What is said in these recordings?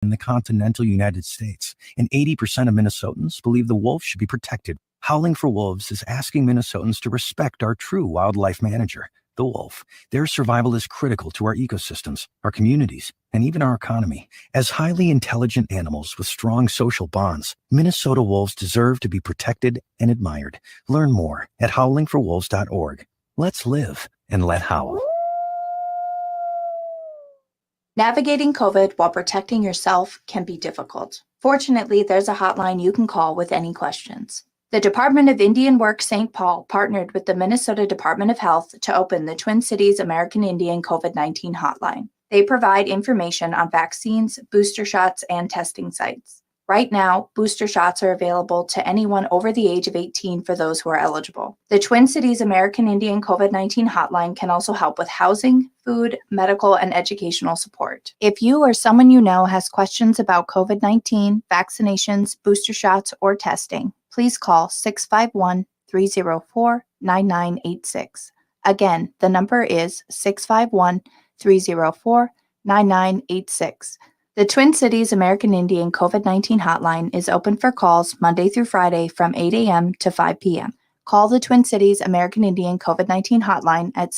in the continental United States, and 80% of Minnesotans believe the wolf should be protected. Howling for Wolves is asking Minnesotans to respect our true wildlife manager, the wolf. Their survival is critical to our ecosystems, our communities, and even our economy. As highly intelligent animals with strong social bonds, Minnesota wolves deserve to be protected and admired. Learn more at howlingforwolves.org. Let's live and let howl. Navigating COVID while protecting yourself can be difficult. Fortunately, there's a hotline you can call with any questions. The Department of Indian Work St. Paul partnered with the Minnesota Department of Health to open the Twin Cities American Indian COVID-19 hotline. They provide information on vaccines, booster shots, and testing sites. Right now, booster shots are available to anyone over the age of 18 for those who are eligible. The Twin Cities American Indian COVID-19 hotline can also help with housing, food, medical, and educational support. If you or someone you know has questions about COVID-19, vaccinations, booster shots, or testing, please call 651-304-9986. Again, the number is 651-304-9986. The Twin Cities American Indian COVID-19 hotline is open for calls Monday through Friday from 8 a.m. to 5 p.m. Call the Twin Cities American Indian COVID-19 hotline at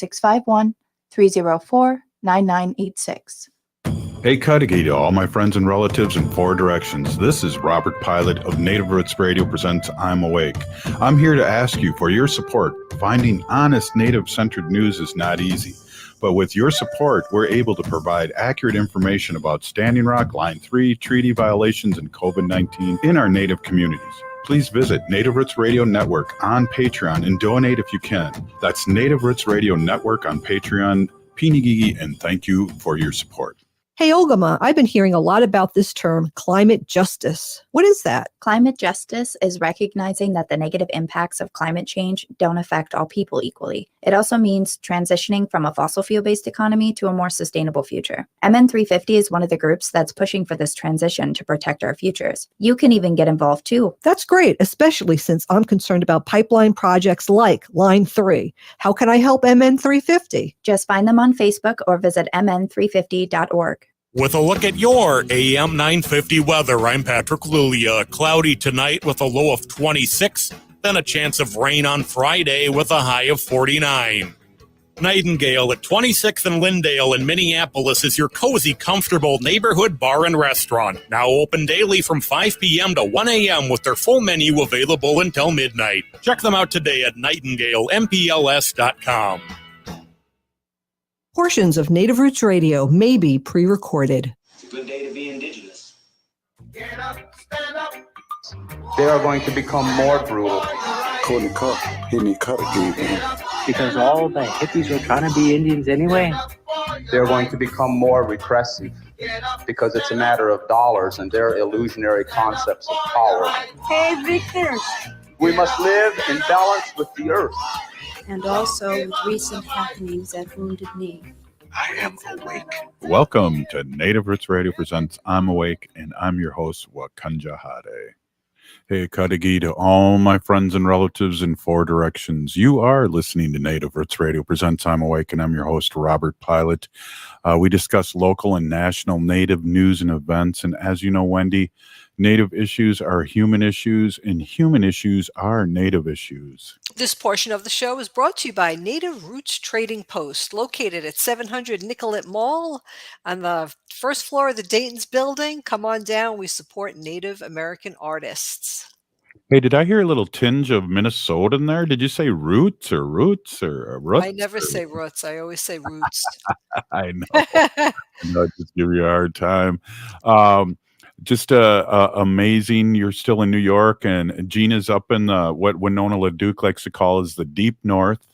651-304-9986. Hey, Cudahy to all my friends and relatives in four directions. This is Robert Pilot of Native Roots Radio presents I'm Awake. I'm here to ask you for your support. Finding honest Native-centered news is not easy. But with your support, we're able to provide accurate information about Standing Rock, Line 3, treaty violations, and COVID-19 in our Native communities. Please visit Native Roots Radio Network on Patreon and donate if you can. That's Native Roots Radio Network on Patreon. Pinigigi, and thank you for your support. Hey, Olgama, I've been hearing a lot about this term, climate justice. What is that? Climate justice is recognizing that the negative impacts of climate change don't affect all people equally. It also means transitioning from a fossil fuel-based economy to a more sustainable future. MN350 is one of the groups that's pushing for this transition to protect our futures. You can even get involved too. That's great, especially since I'm concerned about pipeline projects like Line 3. How can I help MN350? Just find them on Facebook or visit mn350.org. With a look at your AM 950 weather, I'm Patrick Lulia. Cloudy tonight with a low of 26, then a chance of rain on Friday with a high of 49. Nightingale at 26th and Lyndale in Minneapolis is your cozy, comfortable neighborhood bar and restaurant. Now open daily from 5 p.m. to 1 a.m. with their full menu available until midnight. Check them out today at nightingalempls.com. Portions of Native Roots Radio may be pre-recorded. It's a good day to be indigenous. Get up, stand up. They are going to become more brutal. Couldn't cut. He didn't cut it. Because all the hippies were trying to be Indians anyway. They're going to become more repressive because it's a matter of dollars and their illusionary concepts of power. Hey, Victor. We must live in balance with the earth. And also with recent happenings at Wounded Knee. I am awake. Welcome to Native Roots Radio presents I'm Awake, and I'm your host, Wakanja Hade. Hey, Cudahy to all my friends and relatives in four directions. You are listening to Native Roots Radio presents I'm Awake, and I'm your host, Robert Pilot. We discuss local and national Native news and events, and as you know, Wendy, Native issues are human issues, and human issues are Native issues. This portion of the show is brought to you by Native Roots Trading Post, located at 700 Nicollet Mall on the first floor of the Dayton's building. Come on down. We support Native American artists. Hey, did I hear a little tinge of Minnesota in there? Did you say roots or roots? I never say roots. I always say roots. I know. I just give you a hard time. Just amazing. You're still in New York, and Gina's up in what Winona LaDuke likes to call is the deep north,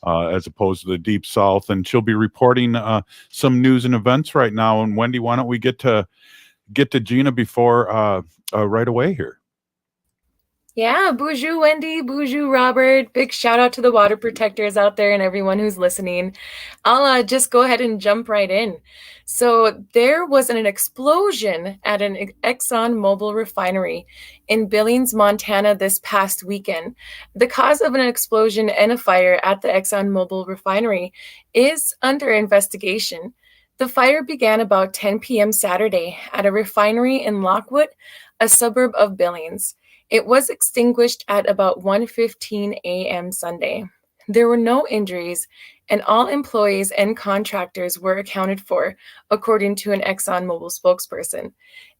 as opposed to the deep south. And she'll be reporting some news and events right now. And Wendy, why don't we get to Gina before right away here? Yeah, Boozhoo Wendy, Boozhoo Robert. Big shout out to the water protectors out there and everyone who's listening. I'll just go ahead and jump right in. So there was an explosion at an Exxon Mobil refinery in Billings, Montana this past weekend. The cause of an explosion and a fire at the Exxon Mobil refinery is under investigation. The fire began about 10 p.m. Saturday at a refinery in Lockwood, a suburb of Billings. It was extinguished at about 1:15 a.m. Sunday. There were no injuries, and all employees and contractors were accounted for, according to an ExxonMobil spokesperson.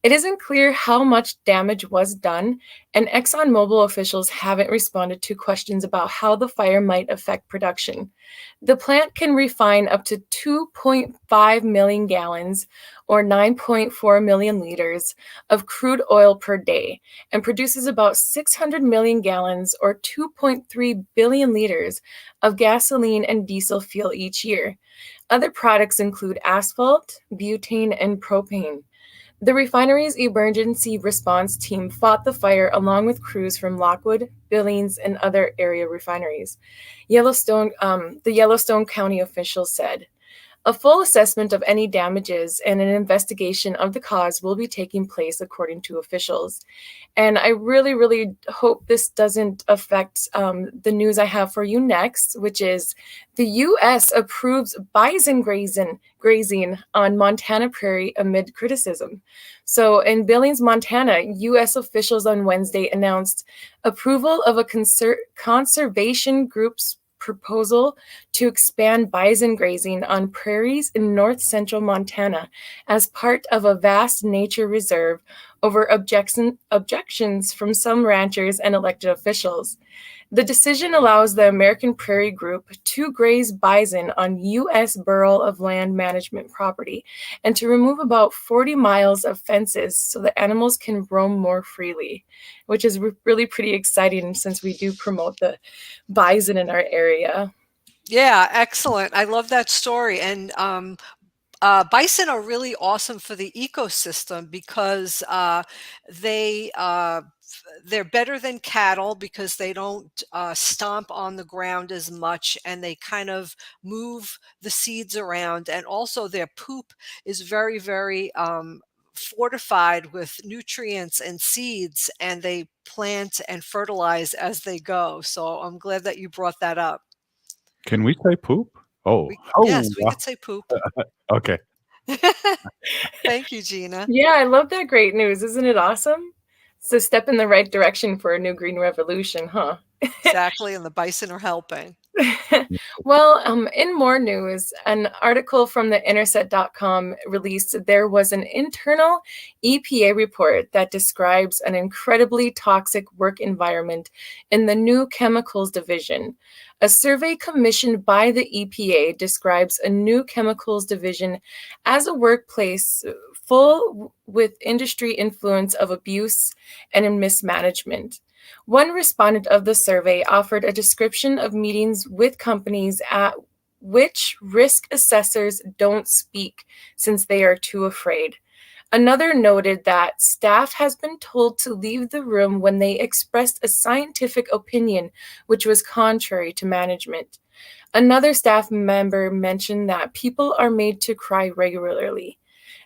It isn't clear how much damage was done, and ExxonMobil officials haven't responded to questions about how the fire might affect production. The plant can refine up to 2.5 million gallons, or 9.4 million liters, of crude oil per day, and produces about 600 million gallons, or 2.3 billion liters, of gasoline and diesel fuel each year. Other products include asphalt, butane, and propane. The refinery's emergency response team fought the fire along with crews from Lockwood, Billings, and other area refineries. The Yellowstone County officials said, "A full assessment of any damages and an investigation of the cause will be taking place," according to officials. And I really, really hope this doesn't affect the news I have for you next, which is the U.S. approves bison grazing on Montana prairie amid criticism. So in Billings, Montana, U.S. officials on Wednesday announced approval of a conservation group's proposal to expand bison grazing on prairies in north central Montana as part of a vast nature reserve over objections from some ranchers and elected officials. The decision allows the American Prairie Group to graze bison on U.S. Bureau of Land Management property and to remove about 40 miles of fences so the animals can roam more freely, which is really pretty exciting since we do promote the bison in our area. Yeah, excellent. I love that story. And bison are really awesome for the ecosystem because they're better than cattle because they don't stomp on the ground as much, and they kind of move the seeds around. And also their poop is very, very fortified with nutrients and seeds, and they plant and fertilize as they go. So I'm glad that you brought that up. Can we say poop? Yes, we could say poop. Okay. Thank you, Gina. Yeah, I love that great news. Isn't it awesome? It's a step in the right direction for a new green revolution, huh? Exactly, and the bison are helping. Well, in more news, an article from the Intercept.com released there was an internal EPA report that describes an incredibly toxic work environment in the new chemicals division. A survey commissioned by the EPA describes a new chemicals division as a workplace full with industry influence of abuse and mismanagement. One respondent of the survey offered a description of meetings with companies at which risk assessors don't speak since they are too afraid. Another noted that staff has been told to leave the room when they expressed a scientific opinion which was contrary to management. Another staff member mentioned that people are made to cry regularly.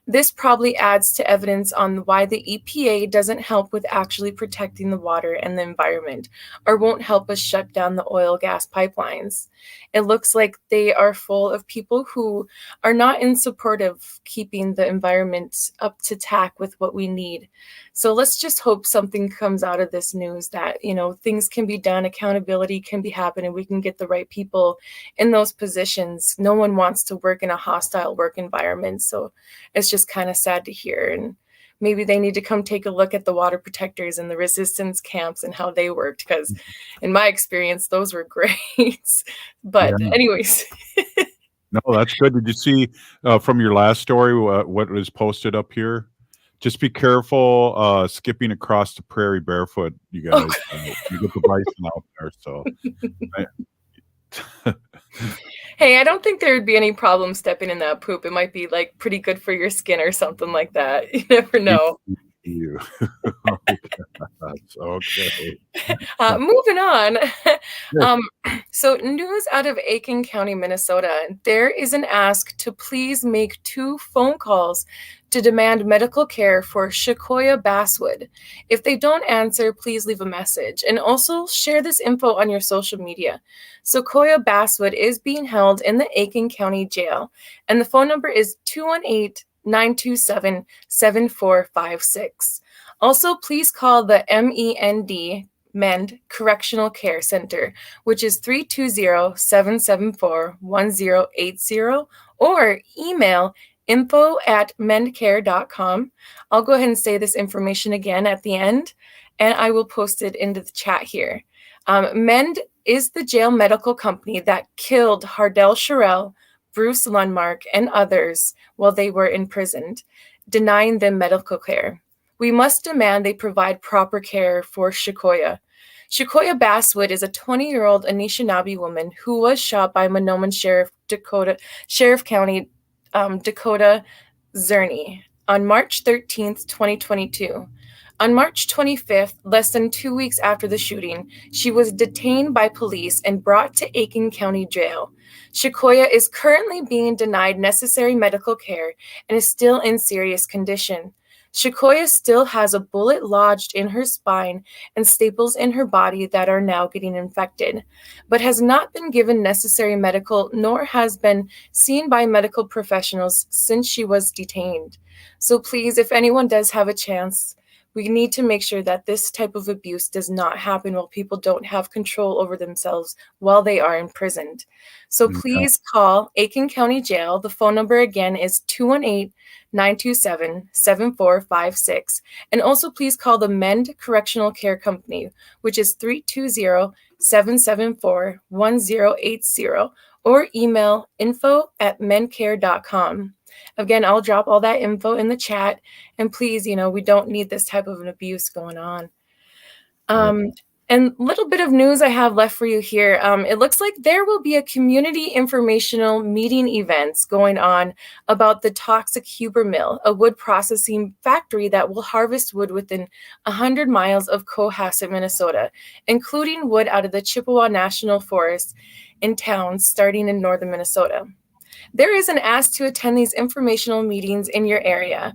This probably adds to evidence on why the EPA doesn't help with actually protecting the water and the environment, or won't help us shut down the oil gas pipelines. It looks like they are full of people who are not in support of keeping the environment up to tack with what we need. So let's just hope something comes out of this news that, things can be done, accountability can be happening, we can get the right people in those positions. No one wants to work in a hostile work environment, so it's just kind of sad to hear. And maybe they need to come take a look at the water protectors and the resistance camps and how they worked, because in my experience, those were great. But anyways. No, that's good. Did you see from your last story what was posted up here? Just be careful skipping across the prairie barefoot, you guys. You get the bison out there. So, hey, I don't think there would be any problem stepping in that poop. It might be pretty good for your skin or something like that. You never know. You. Okay. Moving on. So, news out of Aiken County, Minnesota. There is an ask to please make 2 phone calls to demand medical care for Shakoya Basswood. If they don't answer, please leave a message. And also share this info on your social media. Shakoya Basswood is being held in the Aiken County Jail, and the phone number is 218-927-7456. Also, please call the MEND Correctional Care Center, which is 320-774-1080, or email info@mendcare.com. I'll go ahead and say this information again at the end, and I will post it into the chat here. MEND is the jail medical company that killed Hardell Sherrill, Bruce Lundmark, and others while they were imprisoned, denying them medical care. We must demand they provide proper care for Shikoya. Shakoya Basswood is a 20-year-old Anishinaabe woman who was shot by Mahnomen Sheriff County, Dakota Zerny on March 13th, 2022. On March 25th, less than 2 weeks after the shooting, she was detained by police and brought to Aiken County Jail. Shikoya is currently being denied necessary medical care and is still in serious condition. Shikoya still has a bullet lodged in her spine and staples in her body that are now getting infected, but has not been given necessary medical nor has been seen by medical professionals since she was detained. So please, if anyone does have a chance, we need to make sure that this type of abuse does not happen while people don't have control over themselves while they are imprisoned. So please call Aiken County Jail. The phone number again is 218-927-7456. And also please call the MEND Correctional Care Company, which is 320-774-1080, or email info@mendcare.com. Again, I'll drop all that info in the chat, and please, we don't need this type of an abuse going on. And little bit of news I have left for you here. It looks like there will be a community informational meeting events going on about the toxic Huber Mill, a wood processing factory that will harvest wood within 100 miles of Cohasset, Minnesota, including wood out of the Chippewa National Forest in towns starting in northern Minnesota. There is an ask to attend these informational meetings in your area.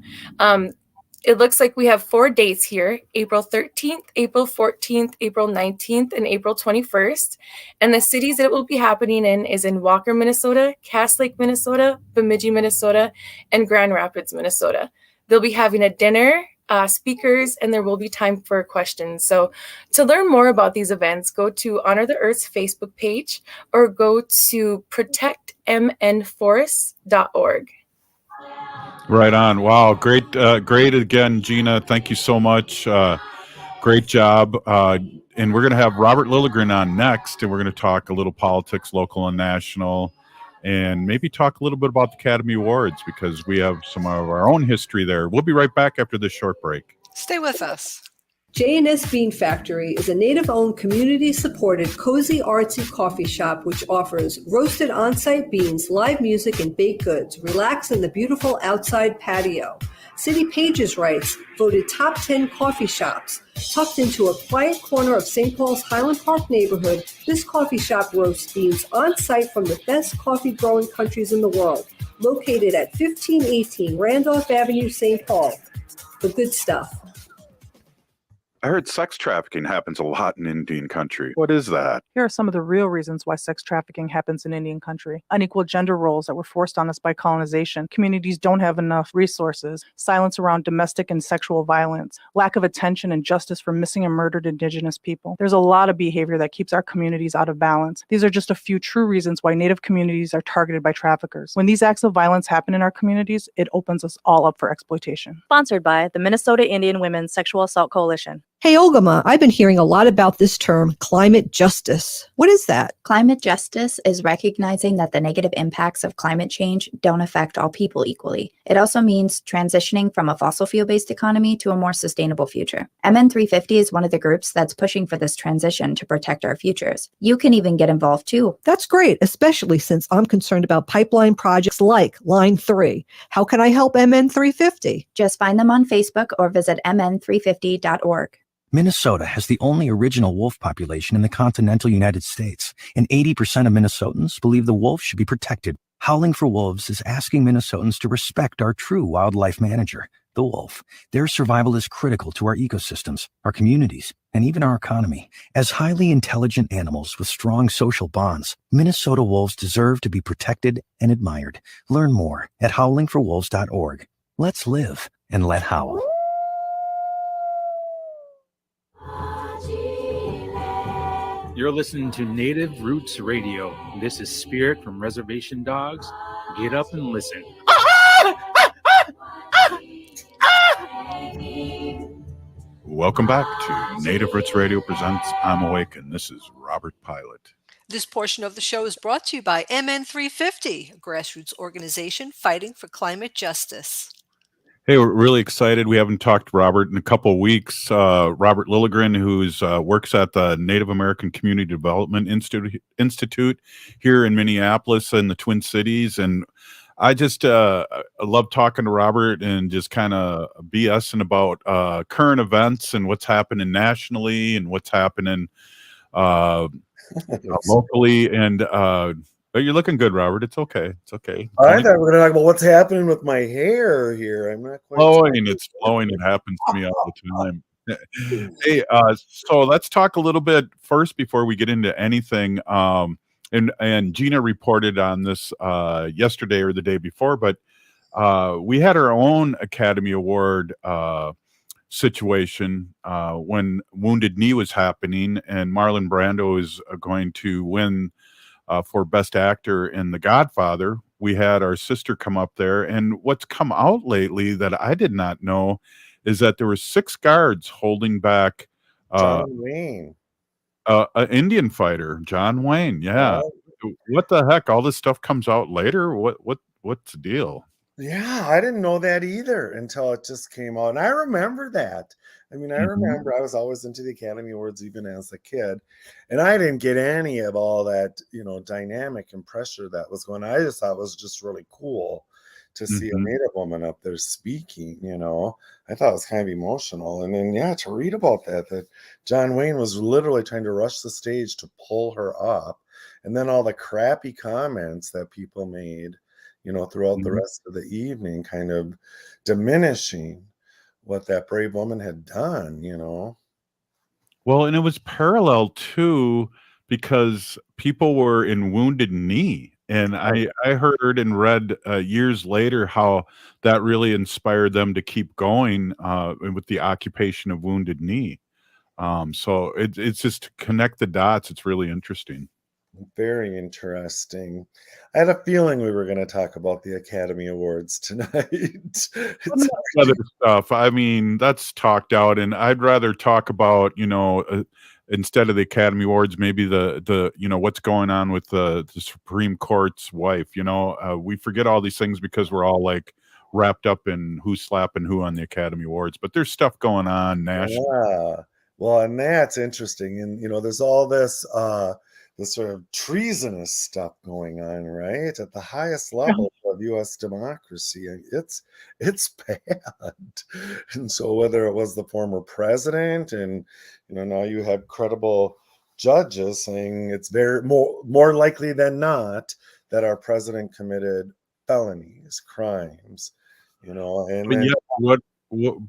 It looks like we have 4 dates here: April 13th, April 14th, April 19th, and April 21st. And the cities that it will be happening in is in Walker, Minnesota, Cass Lake, Minnesota, Bemidji, Minnesota, and Grand Rapids, Minnesota. They'll be having a dinner, speakers, and there will be time for questions. So to learn more about these events, go to Honor the Earth's Facebook page or go to protectmnforests.org. Right on. Wow. Great again, Gina. Thank you so much. Great job. And we're going to have Robert Lilligren on next, and we're going to talk a little politics, local and national, and maybe talk a little bit about the Academy Awards, because we have some of our own history there. We'll be right back after this short break. Stay with us. J&S Bean Factory is a native-owned, community-supported, cozy, artsy coffee shop which offers roasted on-site beans, live music, and baked goods. Relax in the beautiful outside patio. City Pages writes, voted top 10 coffee shops. Tucked into a quiet corner of St. Paul's Highland Park neighborhood, this coffee shop roasts beans on-site from the best coffee-growing countries in the world. Located at 1518 Randolph Avenue, St. Paul. The good stuff. I heard sex trafficking happens a lot in Indian country. What is that? Here are some of the real reasons why sex trafficking happens in Indian country. Unequal gender roles that were forced on us by colonization. Communities don't have enough resources. Silence around domestic and sexual violence. Lack of attention and justice for missing and murdered Indigenous people. There's a lot of behavior that keeps our communities out of balance. These are just a few true reasons why Native communities are targeted by traffickers. When these acts of violence happen in our communities, it opens us all up for exploitation. Sponsored by the Minnesota Indian Women's Sexual Assault Coalition. Hey, Olgama, I've been hearing a lot about this term, climate justice. What is that? Climate justice is recognizing that the negative impacts of climate change don't affect all people equally. It also means transitioning from a fossil fuel-based economy to a more sustainable future. MN350 is one of the groups that's pushing for this transition to protect our futures. You can even get involved too. That's great, especially since I'm concerned about pipeline projects like Line 3. How can I help MN350? Just find them on Facebook or visit mn350.org. Minnesota has the only original wolf population in the continental United States, and 80% of Minnesotans believe the wolf should be protected. Howling for Wolves is asking Minnesotans to respect our true wildlife manager, the wolf. Their survival is critical to our ecosystems, our communities, and even our economy. As highly intelligent animals with strong social bonds, Minnesota wolves deserve to be protected and admired. Learn more at howlingforwolves.org. Let's live and let howl. You're listening to Native Roots Radio. This is Spirit from Reservation Dogs. Get up and listen. Welcome back to Native Roots Radio presents I'm Awake, and this is Robert Pilot. This portion of the show is brought to you by MN350, a grassroots organization fighting for climate justice. Hey, we're really excited. We haven't talked to Robert in a couple of weeks. Robert Lilligren, who's works at the Native American Community Development Institute here in Minneapolis and the Twin Cities. And I just love talking to Robert and just kind of BSing about current events and what's happening nationally and what's happening locally. And you're looking good, Robert. It's okay. It's okay. I thought we were going to talk about what's happening with my hair here. I'm not quite flowing. It's flowing. It happens to me all the time. Hey, so let's talk a little bit first before we get into anything. And Gina reported on this yesterday or the day before, but we had our own Academy Award situation when Wounded Knee was happening, and Marlon Brando is going to win for Best Actor in The Godfather. We had our sister come up there, and what's come out lately that I did not know is that there were 6 guards holding back John Wayne, an Indian fighter, John Wayne. Yeah. What the heck? All this stuff comes out later. What's the deal? Yeah, I didn't know that either until it just came out. And I remember that. I mean, I remember I was always into the Academy Awards even as a kid. And I didn't get any of all that, dynamic and pressure that was going on. I just thought it was just really cool to see a Native woman up there speaking, I thought it was kind of emotional. And then, to read about that John Wayne was literally trying to rush the stage to pull her up. And then all the crappy comments that people made, throughout the rest of the evening, kind of diminishing what that brave woman had done, Well, and it was parallel too, because people were in Wounded Knee. And I heard and read years later how that really inspired them to keep going with the occupation of Wounded Knee. So it's just to connect the dots. It's really interesting. Very interesting. I had a feeling we were going to talk about the Academy Awards tonight. Other stuff. I mean, that's talked out, and I'd rather talk about, instead of the Academy Awards, maybe the what's going on with the Supreme Court's wife. We forget all these things because we're all like wrapped up in who's slapping who on the Academy Awards. But there's stuff going on nationally. Yeah. Well, and that's interesting. And there's all this sort of treasonous stuff going on, right, at the highest level of U.S. democracy. It's bad. And so whether it was the former president, and now you have credible judges saying it's very more likely than not that our president committed felonies, crimes, and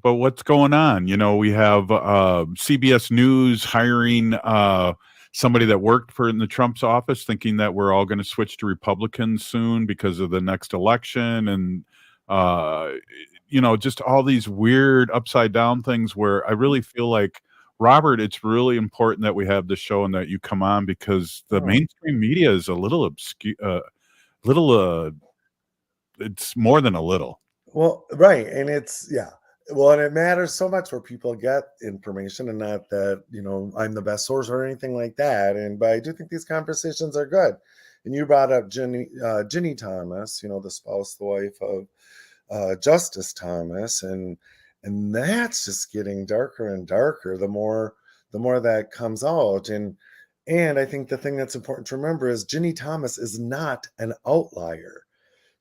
but what's going on? We have CBS News hiring somebody that worked in the Trump's office, thinking that we're all going to switch to Republicans soon because of the next election. And, just all these weird upside down things where I really feel like, Robert, it's really important that we have this show and that you come on, because the mainstream media is a little obscure, it's more than a little. Well, right. And well, and it matters so much where people get information, and not that, I'm the best source or anything like that. But I do think these conversations are good. And you brought up Ginny Thomas, the spouse, the wife of Justice Thomas. And that's just getting darker and darker the more that comes out. And I think the thing that's important to remember is Ginny Thomas is not an outlier.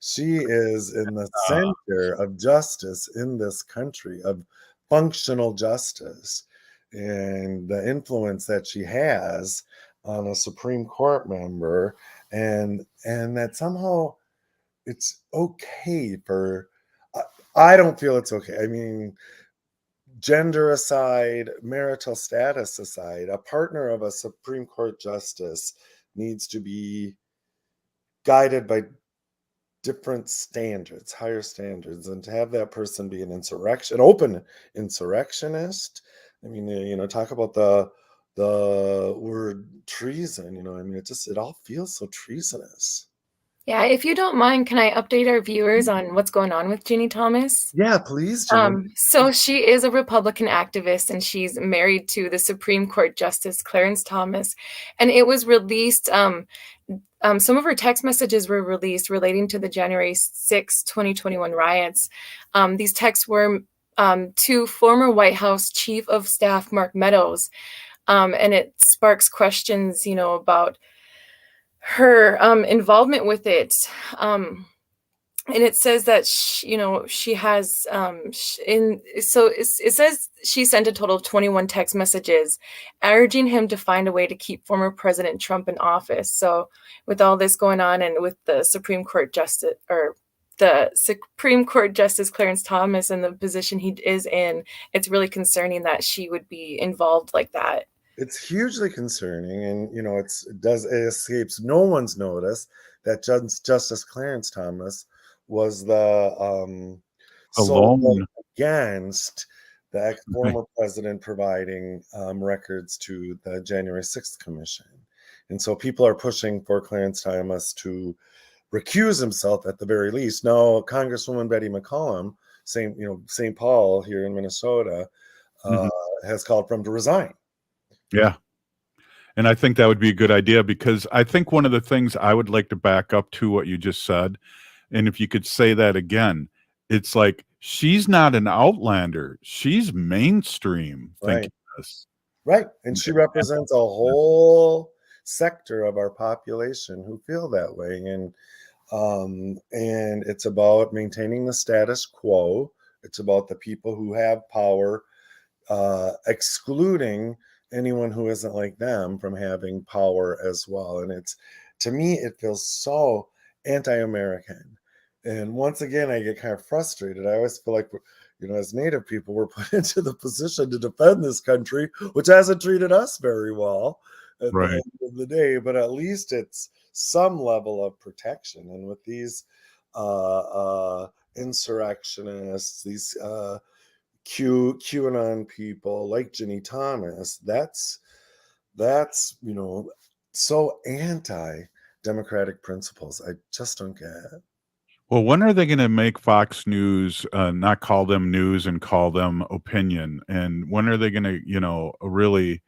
She is in the center of justice in this country, of functional justice. and the influence that she has on a Supreme Court member, and that somehow it's okay for, I don't feel it's okay. I mean, gender aside, marital status aside, a partner of a Supreme Court justice needs to be guided by different standards, higher standards, and to have that person be an open insurrectionist. I mean, talk about the word treason. I mean, it all feels so treasonous. Yeah, if you don't mind, can I update our viewers on what's going on with Ginny Thomas? Yeah, please, Ginny. So she is a Republican activist, and she's married to the Supreme Court Justice Clarence Thomas. And it was released, some of her text messages were released relating to the January 6, 2021 riots. These texts were to former White House Chief of Staff Mark Meadows. And it sparks questions, about her involvement with it. And it says that she has it says she sent a total of 21 text messages urging him to find a way to keep former President Trump in office. So with all this going on, and with the Supreme Court Justice Clarence Thomas and the position he is in, it's really concerning that she would be involved like that. It's hugely concerning, and it escapes no one's notice that Justice Clarence Thomas was the alone against the former president providing records to the January 6th Commission. And so people are pushing for Clarence Thomas to recuse himself at the very least. Now, Congresswoman Betty McCollum, St. Paul here in Minnesota, has called for him to resign. Yeah. And I think that would be a good idea, because I think one of the things I would like to back up to what you just said, and if you could say that again, it's like, she's not an outlander. She's mainstream. Right. This. Right. And she represents a whole sector of our population who feel that way. And it's about maintaining the status quo. It's about the people who have power, excluding anyone who isn't like them from having power as well. And to me, it feels so anti-American. And once again, I get kind of frustrated. I always feel like, as Native people, we're put into the position to defend this country, which hasn't treated us very well at the end of the day, but at least it's some level of protection. And with these insurrectionists, these QAnon people like Ginny Thomas, that's so anti-democratic principles. I just don't get it. Well, when are they going to make Fox News not call them news and call them opinion? And when are they going to, really,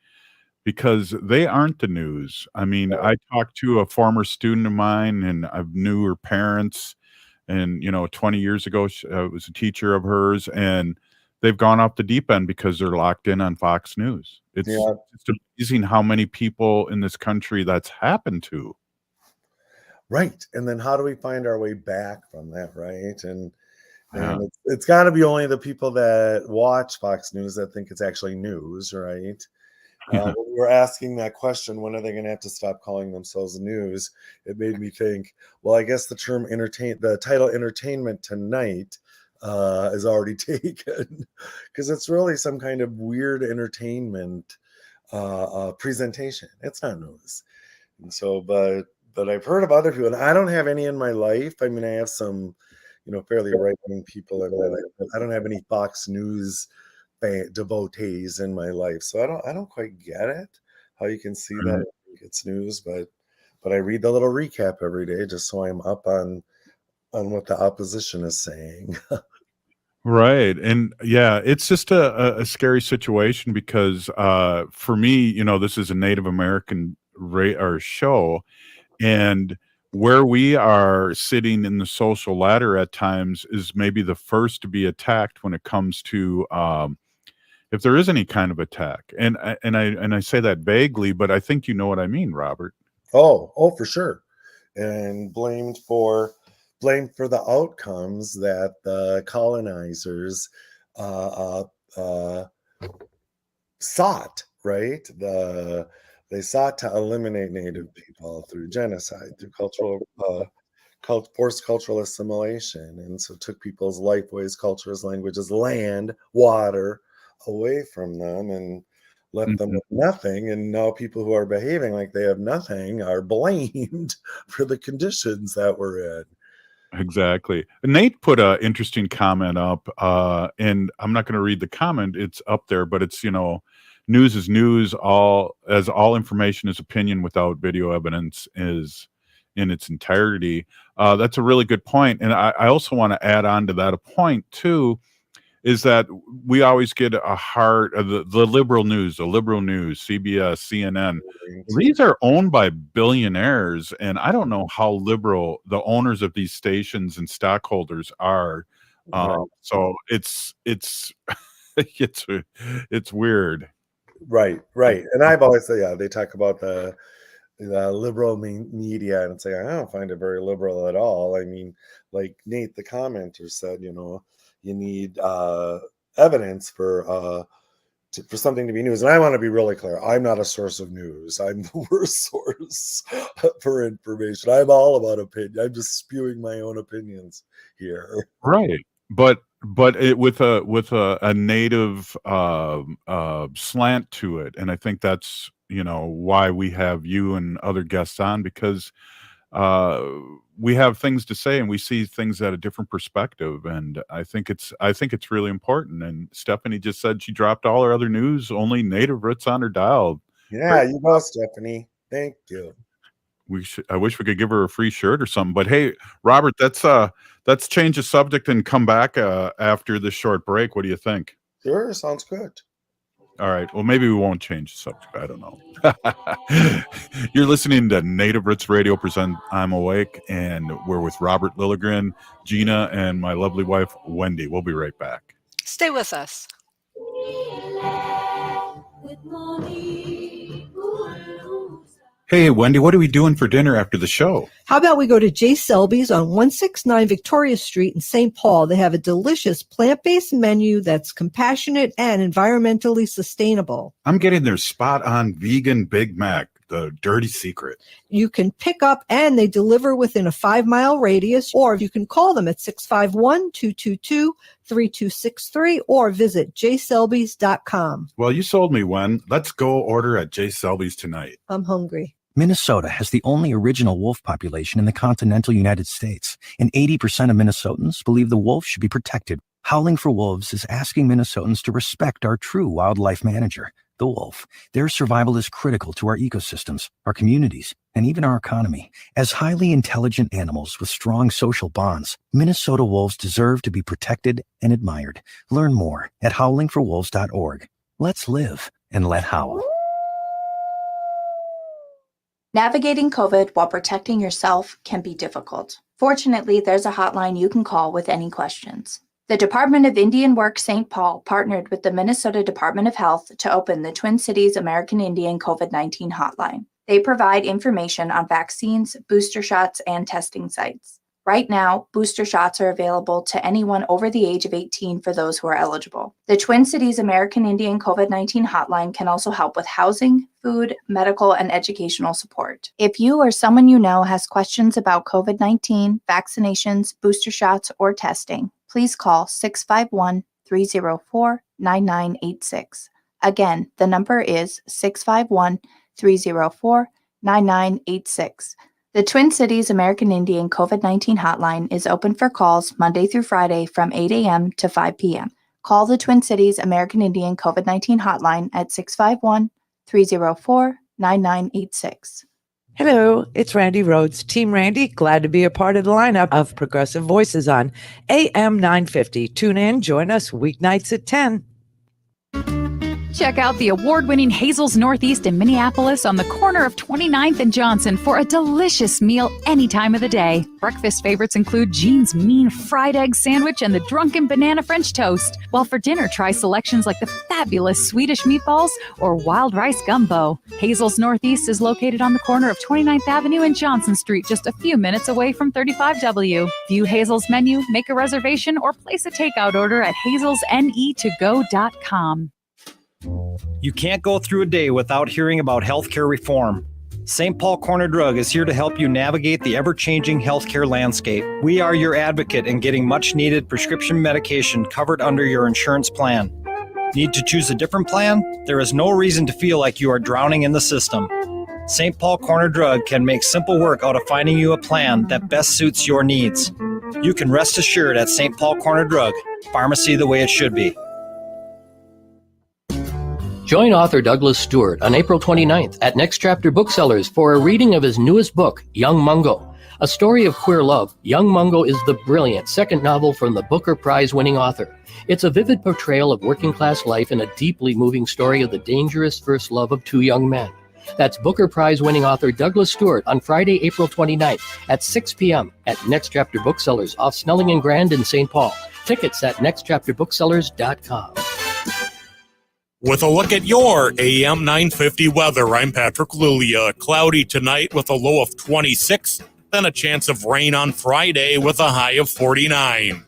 because they aren't the news. I mean, I talked to a former student of mine, and I knew her parents, and 20 years ago, I was a teacher of hers, and they've gone off the deep end because they're locked in on Fox News. It's amazing how many people in this country that's happened to. Right. And then how do we find our way back from that, right? And it's got to be only the people that watch Fox News that think it's actually news, right? When we were asking that question, when are they going to have to stop calling themselves news? It made me think, well, I guess the title Entertainment Tonight is already taken, because it's really some kind of weird entertainment presentation. It's not news. And so, but I've heard of other people, and I don't have any in my life. I mean, I have some, fairly right-wing people in my life, but I don't have any Fox News devotees in my life. So I don't quite get it, how you can see that it's news, but I read the little recap every day just so I'm up on what the opposition is saying. Right. And yeah, it's just a scary situation, because for me, this is a Native American show, and where we are sitting in the social ladder at times is maybe the first to be attacked when it comes to if there is any kind of attack. And I say that vaguely, but I think you know what I mean, Robert. Oh, for sure. And blamed for the outcomes that the colonizers sought, right? They sought to eliminate Native people through genocide, through forced cultural assimilation, and so took people's life ways, cultures, languages, land, water away from them and left them with nothing. And now people who are behaving like they have nothing are blamed for the conditions that we're in. Exactly. Nate put an interesting comment up, and I'm not going to read the comment. It's up there, but it's, news is news. All information is opinion without video evidence is in its entirety. That's a really good point. And I also want to add on to that a point too, is that we always get a hard, the liberal news, CBS, CNN. These are owned by billionaires, and I don't know how liberal the owners of these stations and stockholders are. So it's it's weird. Right. And I've always said, they talk about the liberal media, and it's like, I don't find it very liberal at all. I mean, like Nate, the commenter said, you need evidence for something to be news. And I want to be really clear. I'm not a source of news. I'm the worst source for information. I'm all about opinion. I'm just spewing my own opinions here. Right. But with a native slant to it. And I think that's, why we have you and other guests on, because we have things to say and we see things at a different perspective, and I think it's really important. And Stephanie just said she dropped all her other news, only Native Roots on her dial. Yeah, you know, Stephanie. Thank you. I wish we could give her a free shirt or something. But hey, Robert, let's change the subject and come back after this short break. What do you think? Sure, sounds good. All right. Well, maybe we won't change the subject. I don't know. You're listening to Native Roots Radio present I'm Awake, and we're with Robert Lilligren, Gina, and my lovely wife, Wendy. We'll be right back. Stay with us. Hey, Wendy, what are we doing for dinner after the show? How about we go to J. Selby's on 169 Victoria Street in St. Paul? They have a delicious plant-based menu that's compassionate and environmentally sustainable. I'm getting their spot-on vegan Big Mac, the dirty secret. You can pick up and they deliver within a 5-mile radius, or you can call them at 651-222-3263 or visit jselbys.com. Well, you sold me, Wen. Let's go order at J. Selby's tonight. I'm hungry. Minnesota has the only original wolf population in the continental United States, and 80% of Minnesotans believe the wolf should be protected. Howling for Wolves is asking Minnesotans to respect our true wildlife manager, the wolf. Their survival is critical to our ecosystems, our communities, and even our economy. As highly intelligent animals with strong social bonds, Minnesota wolves deserve to be protected and admired. Learn more at howlingforwolves.org. Let's live and let howl. Navigating COVID while protecting yourself can be difficult. Fortunately, there's a hotline you can call with any questions. The Department of Indian Work St. Paul partnered with the Minnesota Department of Health to open the Twin Cities American Indian COVID-19 hotline. They provide information on vaccines, booster shots, and testing sites. Right now, booster shots are available to anyone over the age of 18 for those who are eligible. The Twin Cities American Indian COVID-19 hotline can also help with housing, food, medical, and educational support. If you or someone you know has questions about COVID-19, vaccinations, booster shots, or testing, please call 651-304-9986. Again, the number is 651-304-9986. The Twin Cities American Indian COVID-19 hotline is open for calls Monday through Friday from 8 a.m. to 5 p.m. Call the Twin Cities American Indian COVID-19 hotline at 651-304-9986. Hello, it's Randy Rhodes, Team Randy. Glad to be a part of the lineup of Progressive Voices on AM 950. Tune in, join us weeknights at 10. Check out the award-winning Hazel's Northeast in Minneapolis on the corner of 29th and Johnson for a delicious meal any time of the day. Breakfast favorites include Jean's Mean Fried Egg Sandwich and the Drunken Banana French Toast. While for dinner, try selections like the fabulous Swedish meatballs or wild rice gumbo. Hazel's Northeast is located on the corner of 29th Avenue and Johnson Street, just a few minutes away from 35W. View Hazel's menu, make a reservation, or place a takeout order at hazelsnetogo.com. You can't go through a day without hearing about healthcare reform. St. Paul Corner Drug is here to help you navigate the ever-changing healthcare landscape. We are your advocate in getting much-needed prescription medication covered under your insurance plan. Need to choose a different plan? There is no reason to feel like you are drowning in the system. St. Paul Corner Drug can make simple work out of finding you a plan that best suits your needs. You can rest assured at St. Paul Corner Drug, pharmacy the way it should be. Join author Douglas Stewart on April 29th at Next Chapter Booksellers for a reading of his newest book, Young Mungo. A story of queer love, Young Mungo is the brilliant second novel from the Booker Prize-winning author. It's a vivid portrayal of working-class life and a deeply moving story of the dangerous first love of two young men. That's Booker Prize-winning author Douglas Stewart on Friday, April 29th at 6 p.m. at Next Chapter Booksellers off Snelling and Grand in St. Paul. Tickets at nextchapterbooksellers.com. With a look at your AM 950 weather, I'm Patrick Lilia. Cloudy tonight with a low of 26, then a chance of rain on Friday with a high of 49.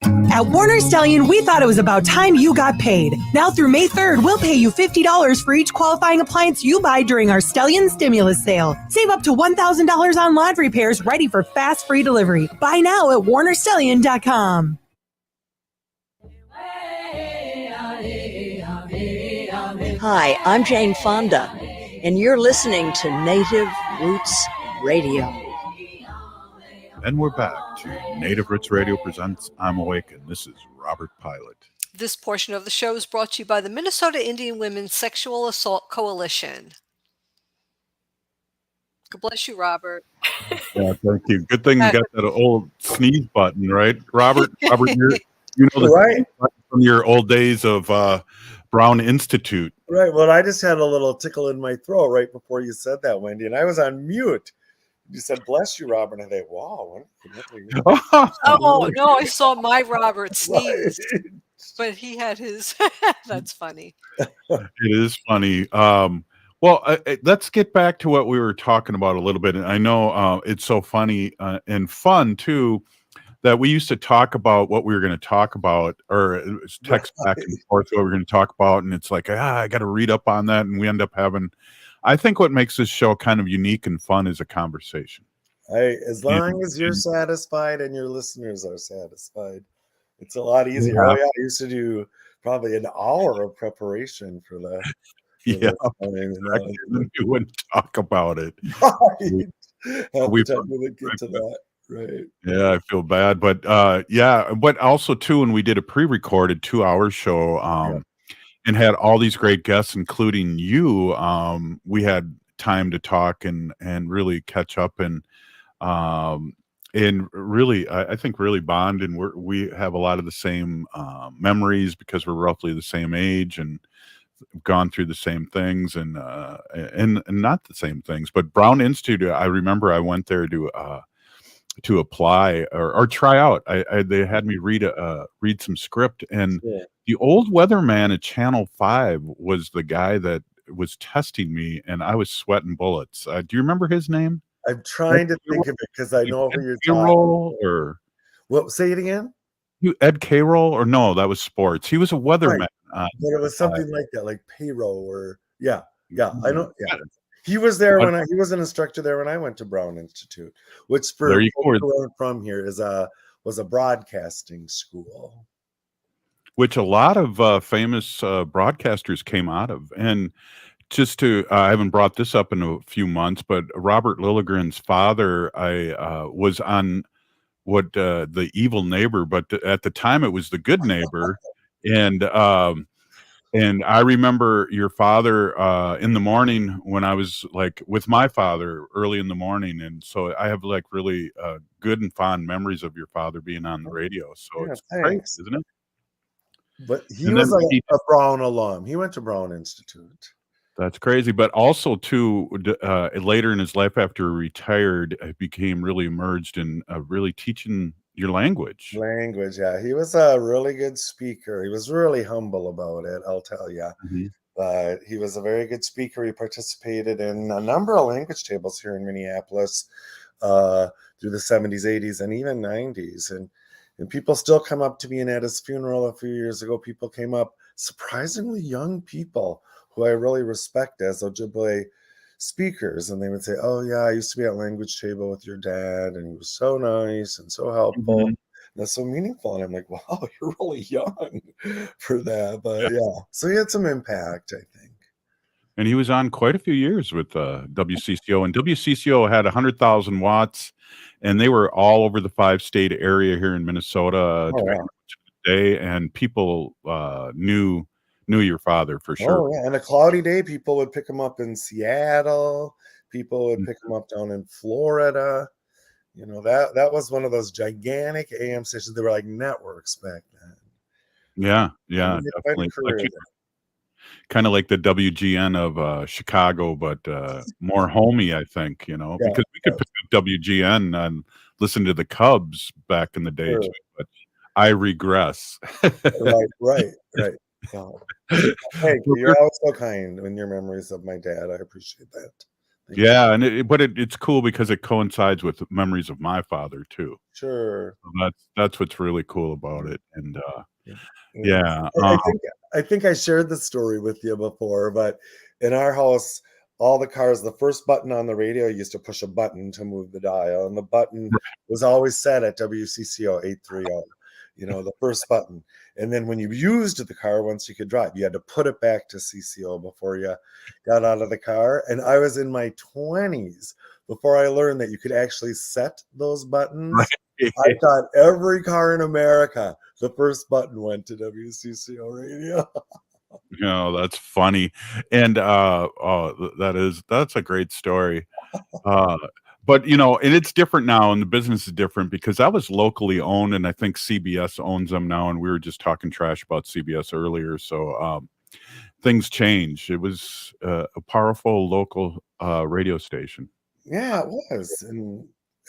At Warner Stellian, we thought it was about time you got paid. Now through May 3rd, we'll pay you $50 for each qualifying appliance you buy during our Stellian stimulus sale. Save up to $1,000 on laundry pairs ready for fast free delivery. Buy now at warnerstellian.com. Hi, I'm Jane Fonda, and you're listening to Native Roots Radio. And we're back to Native Roots Radio presents I'm Awake, and this is Robert Pilot. This portion of the show is brought to you by the Minnesota Indian Women's Sexual Assault Coalition. God bless you, Robert. Yeah, thank you. Good thing you got that old sneeze button, right? Robert, you know the Right. from your old days of Brown Institute. Right. Well, I just had a little tickle in my throat right before you said that, Wendy, and I was on mute. You said, "Bless you, Robert." And I thought, wow. Oh, no, I saw my Robert sneeze. Right. But he had his. That's funny. It is funny. Well, let's get back to what we were talking about a little bit. And I know it's so funny and fun, too, that we used to talk about what we were going to talk about, or text back and forth what we were going to talk about. And it's like, I got to read up on that. And we end up having, I think what makes this show kind of unique and fun is a conversation. As long as you're satisfied and your listeners are satisfied, it's a lot easier. Yeah. I used to do probably an hour of preparation for that. Yeah, exactly. We wouldn't talk about it. Right. We didn't get to that. Right. Yeah, I feel bad, but but also too, when we did a pre-recorded 2-hour show, and had all these great guests, including you, we had time to talk and really catch up and really, I think really bond, and we have a lot of the same memories because we're roughly the same age and gone through the same things and not the same things. But Brown Institute, I remember I went there to apply or try out. They had me read some script, and the old weatherman at Channel 5 was the guy that was testing me, and I was sweating bullets. Do you remember his name? I'm trying to think of it because I know who you're talking about. Or what? Say it again. Ed Carroll, or no? That was sports. He was a weatherman. But it was something like that, like payroll, or I know. Yeah. He was there when he was an instructor there when I went to Brown Institute, which for people who aren't from here was a broadcasting school, which a lot of famous broadcasters came out of. And just to, I haven't brought this up in a few months, but Robert Lilligren's father, I was on what the evil neighbor, but at the time it was the good neighbor, and I remember your father in the morning when I was like with my father early in the morning. And so I have like really good and fond memories of your father being on the radio. So it's great, isn't it? But he was a Brown alum. He went to Brown Institute. That's crazy. But also, too, later in his life after he retired, he became really immersed in really teaching your language. Yeah. He was a really good speaker. He was really humble about it, I'll tell you. Mm-hmm. But he was a very good speaker. He participated in a number of language tables here in Minneapolis through the 70s, 80s, and even 90s. And people still come up to me, and at his funeral a few years ago, people came up surprisingly young people who I really respect as Ojibwe speakers. And they would say, oh, yeah, I used to be at language table with your dad, and he was so nice and so helpful. Mhm. That's so meaningful. And I'm like, wow, you're really young for that. But yeah, so he had some impact, I think. And he was on quite a few years with WCCO, and WCCO had 100,000 watts, and they were all over the 5-state area here in Minnesota Oh, during yeah. the day, and people knew your father for sure. Oh, yeah. And a cloudy day, people would pick him up in Seattle. People would pick him up down in Florida. You know, that was one of those gigantic AM stations. They were like networks back then. Yeah, And yeah, he had quite a definitely. career there. Kind of like the WGN of Chicago, but more homey, I think, Yeah, because we could pick up WGN and listen to the Cubs back in the day, sure. too, but I regress. Right. Yeah. Hey, you're always so kind in your memories of my dad. I appreciate that. Thank you. Yeah, and it's cool because it coincides with memories of my father too. Sure. So that's what's really cool about it, and Yeah. I think I shared this story with you before, but in our house, all the cars, the first button on the radio, used to push a button to move the dial, and the button was always set at WCCO 830. The first button. And then when you used the car, once you could drive, you had to put it back to CCO before you got out of the car. And I was in my 20s before I learned that you could actually set those buttons. Right. I thought every car in America, the first button went to WCCO radio. That's funny, and that's a great story. But and it's different now, and the business is different because that was locally owned, and I think CBS owns them now. And we were just talking trash about CBS earlier, so things change. It was a powerful local radio station. Yeah, it was.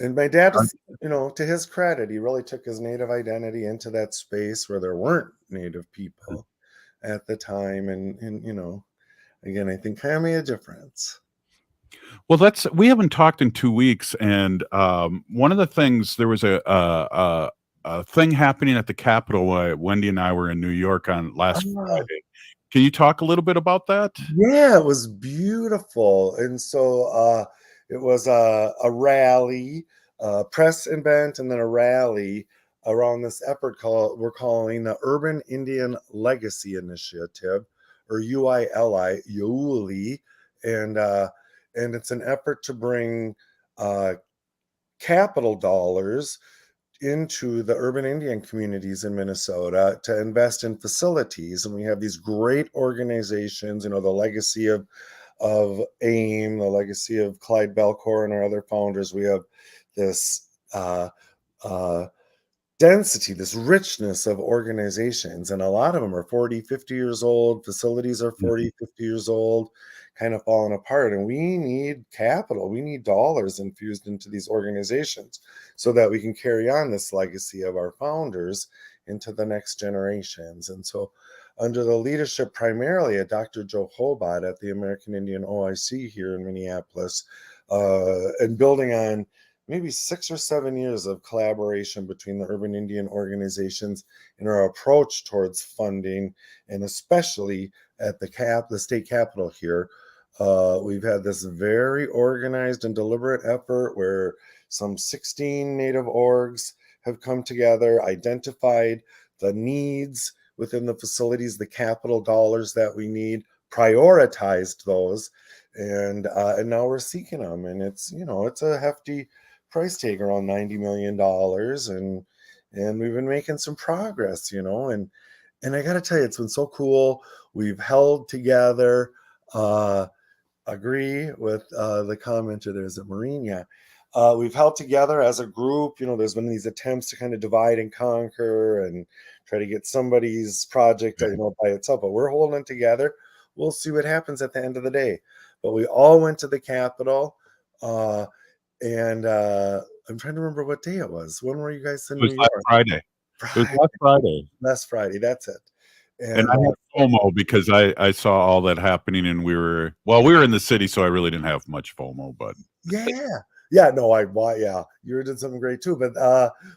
And my dad was, to his credit, he really took his Native identity into that space where there weren't Native people at the time. And again, I think kind of made a difference. Well, we haven't talked in 2 weeks, and one of the things, there was a thing happening at the Capitol while Wendy and I were in New York on last Friday. Can you talk a little bit about that? Yeah, it was beautiful. And so it was a rally, a press event, and then a rally around this effort we're calling the Urban Indian Legacy Initiative, or UILI, and it's an effort to bring capital dollars into the urban Indian communities in Minnesota to invest in facilities. And we have these great organizations, the legacy of AIM, the legacy of Clyde Belcourt and our other founders. We have this density, this richness of organizations, and a lot of them are 40, 50 years old. Facilities are 40, 50 years old, kind of falling apart. And we need capital. We need dollars infused into these organizations so that we can carry on this legacy of our founders into the next generations. And so under the leadership primarily of Dr. Joe Hobart at the American Indian OIC here in Minneapolis, and building on maybe 6 or 7 years of collaboration between the urban Indian organizations in our approach towards funding, and especially at the state capitol here. We've had this very organized and deliberate effort where some 16 Native orgs have come together, identified the needs within the facilities, the capital dollars that we need, prioritized those, and now we're seeking them. And it's a hefty price tag, around $90 million, and we've been making some progress, and I gotta tell you, it's been so cool. We've held together. Agree with the commenter. There's a Marine. Yeah. We've held together as a group. There's been these attempts to kind of divide and conquer and try to get somebody's project by itself, but we're holding together. We'll see what happens at the end of the day. But we all went to the Capitol, and I'm trying to remember what day it was. When were you guys in New York? Last Friday. It was last Friday. Last Friday. That's it. And I had FOMO because I saw all that happening, and we were in the city, so I really didn't have much FOMO. But you did something great too. But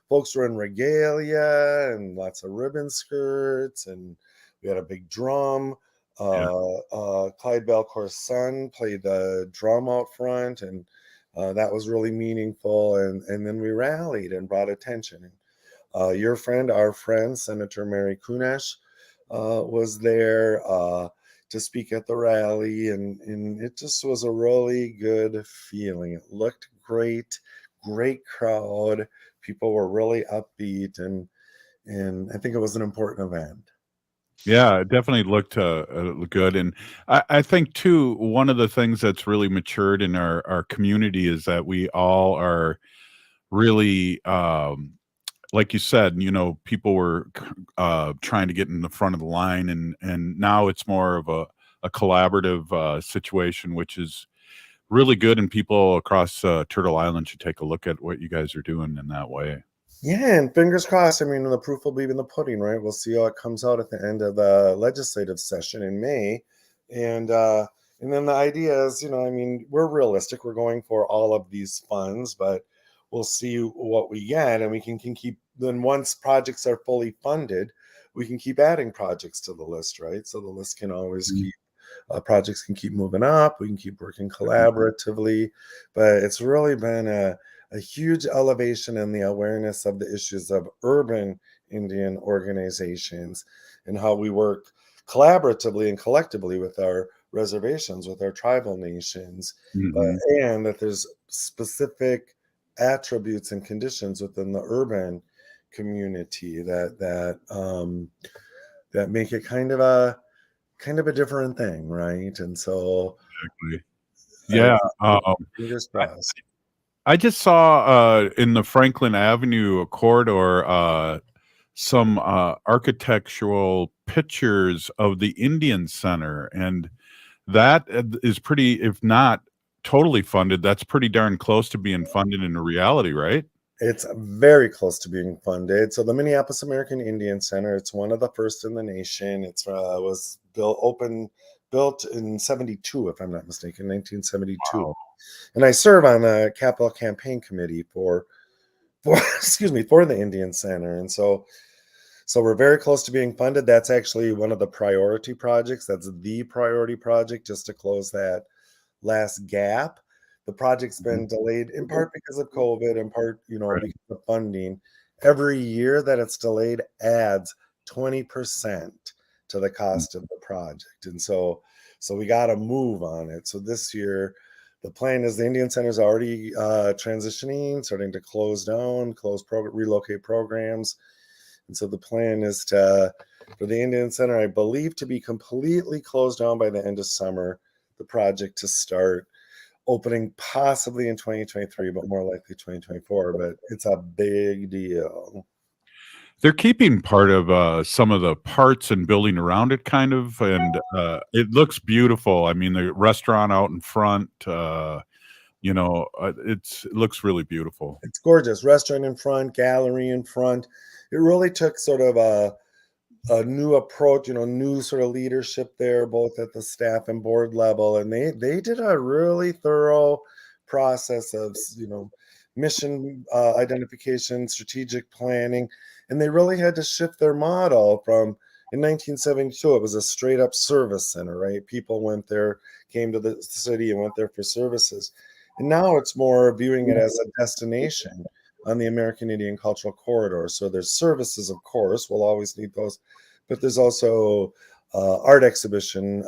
folks were in regalia and lots of ribbon skirts, and We had a big drum. Clyde Belcour's son played the drum out front, and that was really meaningful. And then we rallied and brought attention. Your friend, our friend, Senator Mary Kunesh, was there to speak at the rally, and it just was a really good feeling. It looked great crowd. People were really upbeat, and I think it was an important event. Yeah, it definitely looked good. And I think, too, one of the things that's really matured in our community is that we all are really, like you said, people were trying to get in the front of the line, and now it's more of a collaborative situation, which is really good. And people across Turtle Island should take a look at what you guys are doing in that way. Yeah, and fingers crossed. I mean, the proof will be in the pudding, right? We'll see how it comes out at the end of the legislative session in May. And then the idea is, I mean, we're realistic. We're going for all of these funds, but we'll see what we get, and we can keep, then once projects are fully funded, we can keep adding projects to the list, right? So the list can always keep, projects can keep moving up. We can keep working collaboratively, but it's really been a huge elevation in the awareness of the issues of urban Indian organizations and how we work collaboratively and collectively with our reservations, with our tribal nations, and that there's specific attributes and conditions within the urban community that make it kind of a different thing, right? And so, yeah, fingers crossed. I just saw in the Franklin Avenue corridor some architectural pictures of the Indian Center, and that is pretty, if not totally funded, that's pretty darn close to being funded in reality, right? It's very close to being funded. So the Minneapolis American Indian Center, it's one of the first in the nation. It was built in 72, if I'm not mistaken, 1972. Wow. And I serve on the Capital Campaign Committee for the Indian Center. And so we're very close to being funded. That's actually one of the priority projects. That's the priority project, just to close that last gap. The project's been delayed in part because of COVID, in part, because of funding. Every year that it's delayed adds 20% to the cost of the project. And so we got to move on it. So this year, the plan is the Indian Center is already transitioning, starting to relocate programs. And so the plan is for the Indian Center, I believe, to be completely closed down by the end of summer, the project to start opening possibly in 2023, but more likely 2024. But it's a big deal. They're keeping part of some of the parts and building around it, kind of, and it looks beautiful. I mean, the restaurant out in front, it looks really beautiful. It's gorgeous. Restaurant in front, gallery in front. It really took sort of a new approach, new sort of leadership there, both at the staff and board level. And they did a really thorough process of, mission identification, strategic planning. And they really had to shift their model from, in 1972, it was a straight up service center, right? People went there, came to the city and went there for services. And now it's more viewing it as a destination on the American Indian Cultural Corridor. So there's services, of course, we'll always need those, but there's also art exhibition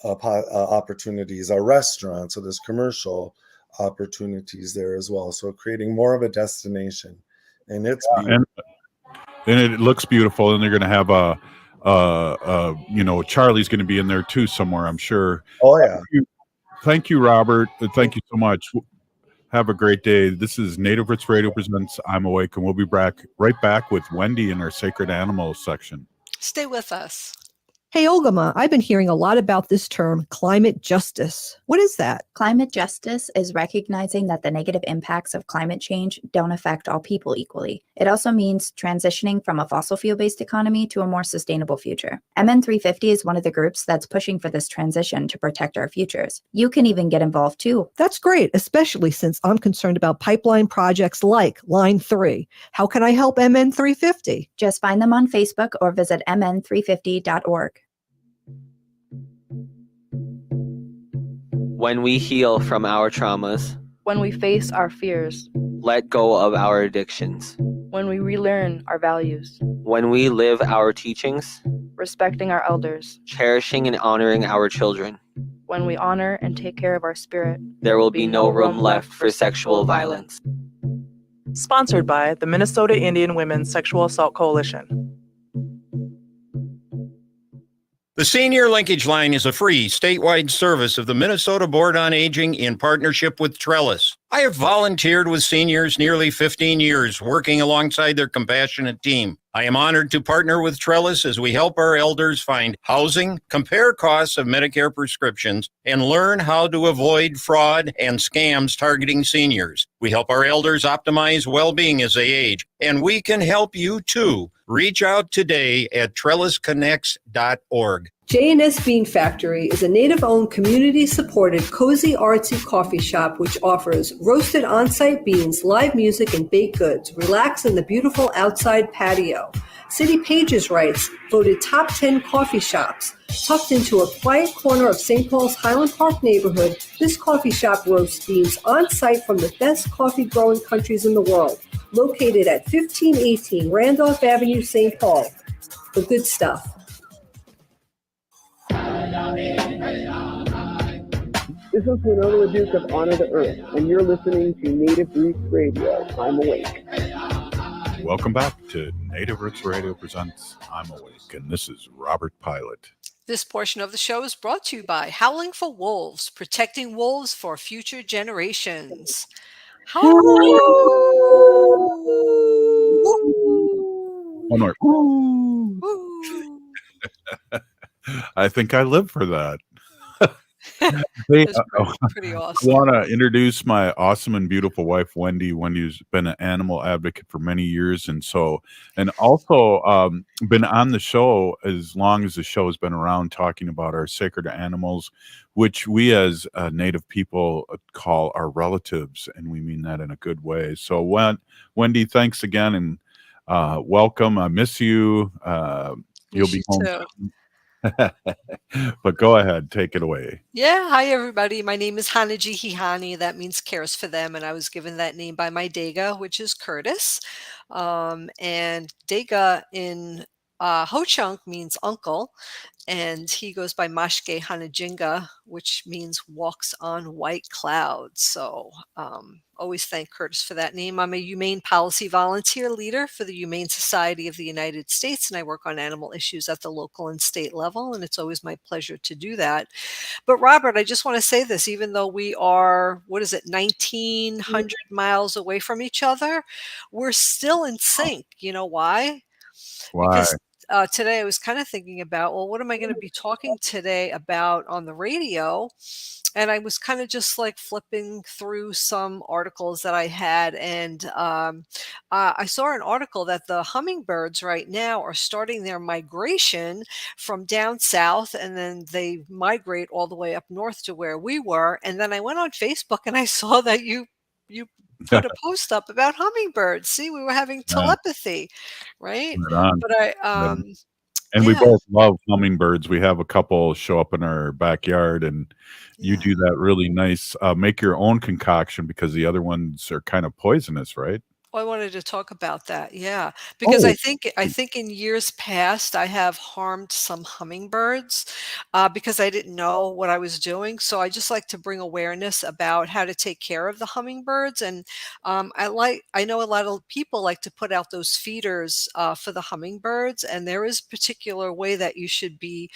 opportunities, a restaurant, so there's commercial opportunities there as well. So creating more of a destination, and it's beautiful. And it looks beautiful, and they're going to have Charlie's going to be in there too somewhere, I'm sure. Oh yeah. Thank you, Robert. Thank you so much. Have a great day. This is Native Roots Radio presents I'm Awake, and we'll be right back with Wendy in our Sacred Animals section. Stay with us. Hey, Olgama, I've been hearing a lot about this term, climate justice. What is that? Climate justice is recognizing that the negative impacts of climate change don't affect all people equally. It also means transitioning from a fossil fuel-based economy to a more sustainable future. MN350 is one of the groups that's pushing for this transition to protect our futures. You can even get involved too. That's great, especially since I'm concerned about pipeline projects like Line 3. How can I help MN350? Just find them on Facebook or visit mn350.org. When we heal from our traumas, when we face our fears, let go of our addictions, when we relearn our values, when we live our teachings, respecting our elders, cherishing and honoring our children, when we honor and take care of our spirit, there will be no room left for sexual violence. Sponsored by the Minnesota Indian Women's Sexual Assault Coalition. The Senior Linkage Line is a free statewide service of the Minnesota Board on Aging in partnership with Trellis. I have volunteered with seniors nearly 15 years, working alongside their compassionate team. I am honored to partner with Trellis as we help our elders find housing, compare costs of Medicare prescriptions, and learn how to avoid fraud and scams targeting seniors. We help our elders optimize well-being as they age, and we can help you too. Reach out today at trellisconnects.org. J&S Bean Factory is a native-owned, community-supported, cozy, artsy coffee shop which offers roasted on-site beans, live music, and baked goods. Relax in the beautiful outside patio. City Pages writes, voted top 10 coffee shops. Tucked into a quiet corner of St. Paul's Highland Park neighborhood, this coffee shop roasts beans on-site from the best coffee-growing countries in the world. Located at 1518 Randolph Avenue, St. Paul. The good stuff. This is Winona Duke of Honor the Earth, and you're listening to Native Roots Radio. I'm Awake. Welcome back to Native Roots Radio presents I'm Awake, and this is Robert Pilot. This portion of the show is brought to you by Howling for Wolves, protecting wolves for future generations. One more. I think I live for that. Hey, pretty awesome. I want to introduce my awesome and beautiful wife, Wendy. Wendy's been an animal advocate for many years, and also been on the show as long as the show has been around, talking about our sacred animals, which we as Native people call our relatives, and we mean that in a good way. So, Wendy, thanks again, and welcome. I miss you. You'll be home soon. But go ahead, take it away. Yeah, hi everybody. My name is Hanaji Hihani. That means cares for them, and I was given that name by my Dega, which is Curtis. And Dega in Ho-Chunk means uncle, and he goes by Mashke Hanajinga, which means walks on white clouds. So always thank Curtis for that name. I'm a humane policy volunteer leader for the Humane Society of the United States, and I work on animal issues at the local and state level, and it's always my pleasure to do that. But Robert, I just want to say this, even though we are, 1,900 miles away from each other, we're still in sync. You know why? Why? Because today I was kind of thinking about, well, what am I going to be talking today about on the radio? And I was kind of just like flipping through some articles that I had, and I saw an article that the hummingbirds right now are starting their migration from down south, and then they migrate all the way up north to where we were. And then I went on Facebook and I saw that you put a post up about hummingbirds. See, we were having telepathy, right? Right on. But and we both love hummingbirds. We have a couple show up in our backyard, and you do that really nice. Make your own concoction because the other ones are kind of poisonous, right? I wanted to talk about that, yeah, because I think in years past I have harmed some hummingbirds because I didn't know what I was doing. So I just like to bring awareness about how to take care of the hummingbirds, and I know a lot of people like to put out those feeders for the hummingbirds, and there is a particular way that you should be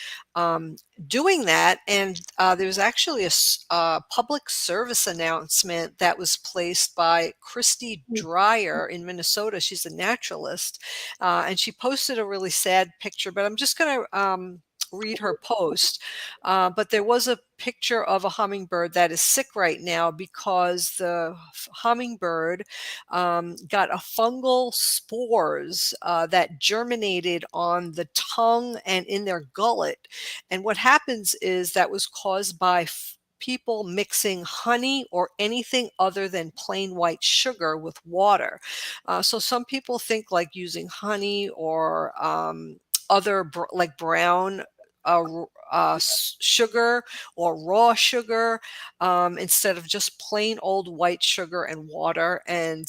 doing that. And there's actually a public service announcement that was placed by Christy Dreyer in Minnesota. She's a naturalist, and she posted a really sad picture, but I'm just going to read her post, but there was a picture of a hummingbird that is sick right now because the hummingbird got a fungal spores that germinated on the tongue and in their gullet. And what happens is that was caused by people mixing honey or anything other than plain white sugar with water. So some people think like using honey or other like brown sugar or raw sugar instead of just plain old white sugar and water. And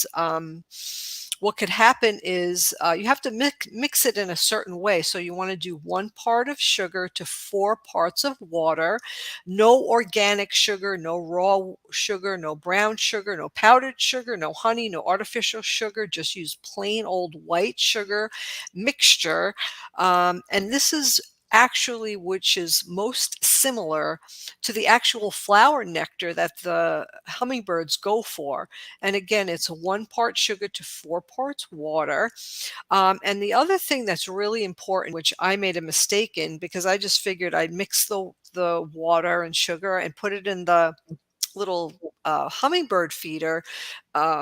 what could happen is you have to mix it in a certain way. So you want to do 1 part of sugar to 4 parts of water, no organic sugar, no raw sugar, no brown sugar, no powdered sugar, no honey, no artificial sugar, just use plain old white sugar mixture. And this is actually which is most similar to the actual flower nectar that the hummingbirds go for. And again, it's 1 part sugar to 4 parts water. And the other thing that's really important, which I made a mistake in because I just figured I'd mix the water and sugar and put it in the little hummingbird feeder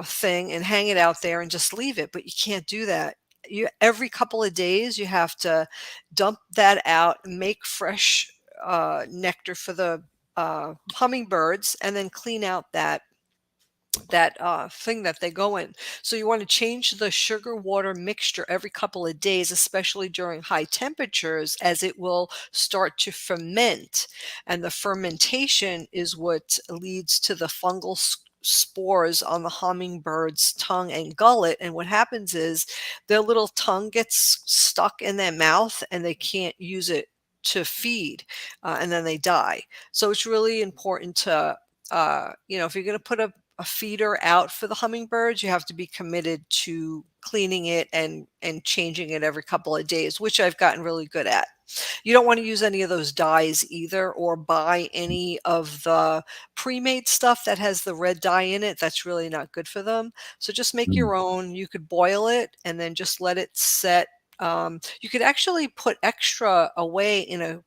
thing and hang it out there and just leave it. But you can't do that. Every couple of days you have to dump that out and make fresh nectar for the hummingbirds and then clean out that thing that they go in. So you want to change the sugar water mixture every couple of days, especially during high temperatures, as it will start to ferment. And the fermentation is what leads to the fungal spores on the hummingbird's tongue and gullet. And what happens is their little tongue gets stuck in their mouth and they can't use it to feed, and then they die. So it's really important to if you're going to put a feeder out for the hummingbirds, you have to be committed to cleaning it and changing it every couple of days, which I've gotten really good at. You don't want to use any of those dyes either, or buy any of the pre-made stuff that has the red dye in it. That's really not good for them. So just make your own. You could boil it and then just let it set. You could actually put extra away in a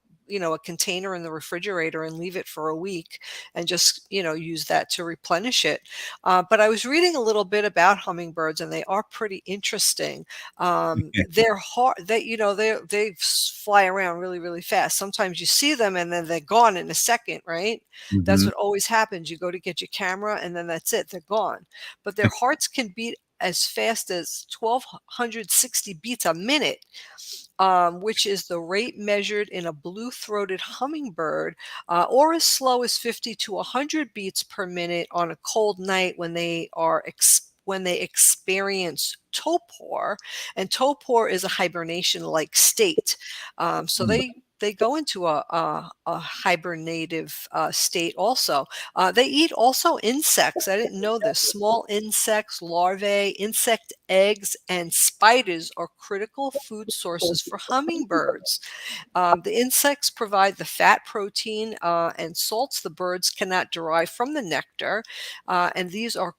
container in the refrigerator and leave it for a week and just, use that to replenish it. But I was reading a little bit about hummingbirds and they are pretty interesting. They're hard, they fly around really, really fast. Sometimes you see them and then they're gone in a second, right? That's what always happens. You go to get your camera and then that's it. They're gone. But their hearts can beat as fast as 1,260 beats a minute, which is the rate measured in a blue-throated hummingbird, or as slow as 50 to 100 beats per minute on a cold night when they experience torpor. And torpor is a hibernation-like state. So they go into a hibernative state also. They eat also insects. I didn't know this. Small insects, larvae, insect eggs, and spiders are critical food sources for hummingbirds. The insects provide the fat, protein, and salts the birds cannot derive from the nectar. And these are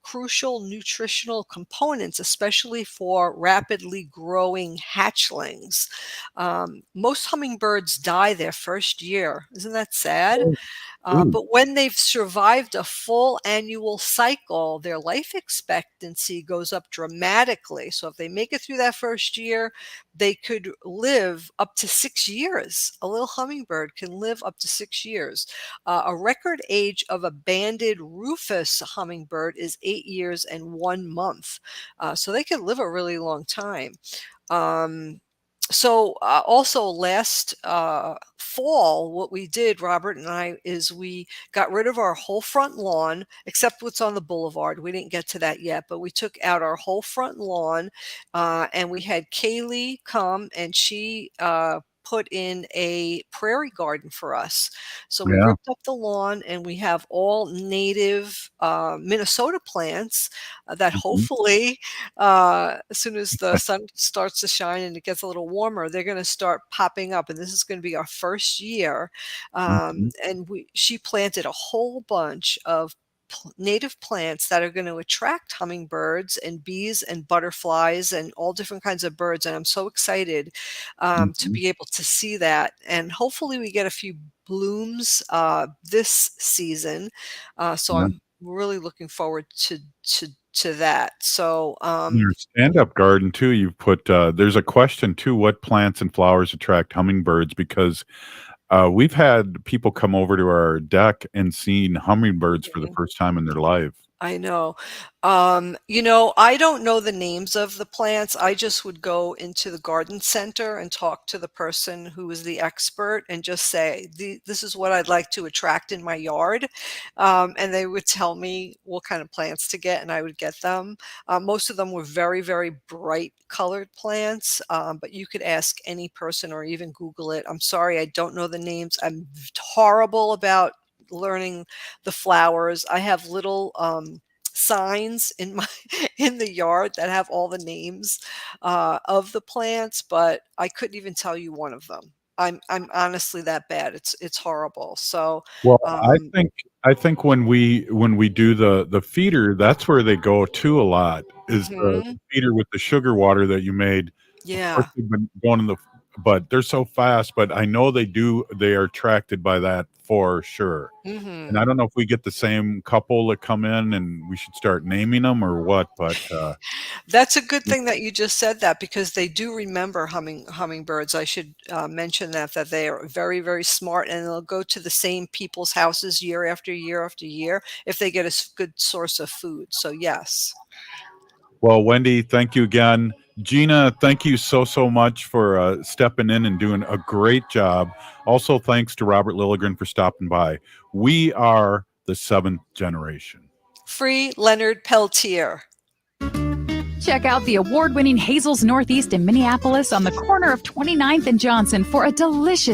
crucial nutritional components, especially for rapidly growing hatchlings. Most hummingbirds die their first year. Isn't that sad? But when they've survived a full annual cycle, their life expectancy goes up dramatically. So if they make it through that first year, they could live up to 6 years. A little hummingbird can live up to 6 years. A record age of a banded rufous hummingbird is 8 years and 1 month. So they can live a really long time. Also last fall, what we did, Robert and I, is we got rid of our whole front lawn, except what's on the boulevard. We didn't get to that yet, but we took out our whole front lawn, and we had Kaylee come, and she put in a prairie garden for us. So we ripped up the lawn and we have all native Minnesota plants that hopefully as soon as the sun starts to shine and it gets a little warmer, they're going to start popping up. And this is going to be our first year. And she planted a whole bunch of native plants that are going to attract hummingbirds and bees and butterflies and all different kinds of birds. And I'm so excited to be able to see that. And hopefully we get a few blooms this season. So I'm really looking forward to that. So In your stand-up garden too, you've put there's a question too: what plants and flowers attract hummingbirds? Because we've had people come over to our deck and seen hummingbirds for the first time in their life. I know. I don't know the names of the plants. I just would go into the garden center and talk to the person who is the expert and just say, this is what I'd like to attract in my yard. And they would tell me what kind of plants to get, and I would get them. Most of them were very, very bright colored plants, but you could ask any person or even Google it. I'm sorry, I don't know the names. I'm horrible about learning the flowers. I have little signs in the yard that have all the names of the plants, but I couldn't even tell you one of them. I'm honestly that bad. It's horrible. So Well, I think when we do the feeder, that's where they go to a lot, is the feeder with the sugar water that you made. Of course, Yeah. they've been going in but they're so fast. But I know they are attracted by that for sure. And I don't know if we get the same couple that come in and we should start naming them or what, but That's a good thing that you just said that, because they do remember hummingbirds. I should mention that they are very, very smart, and they'll go to the same people's houses year after year after year if they get a good source of food. So yes. Well, Wendy, thank you again. Gina, thank you so much for stepping in and doing a great job. Also, thanks to Robert Lilligren for stopping by. We are the seventh generation. Free Leonard Peltier. Check out the award-winning Hazel's Northeast in Minneapolis on the corner of 29th and Johnson for a delicious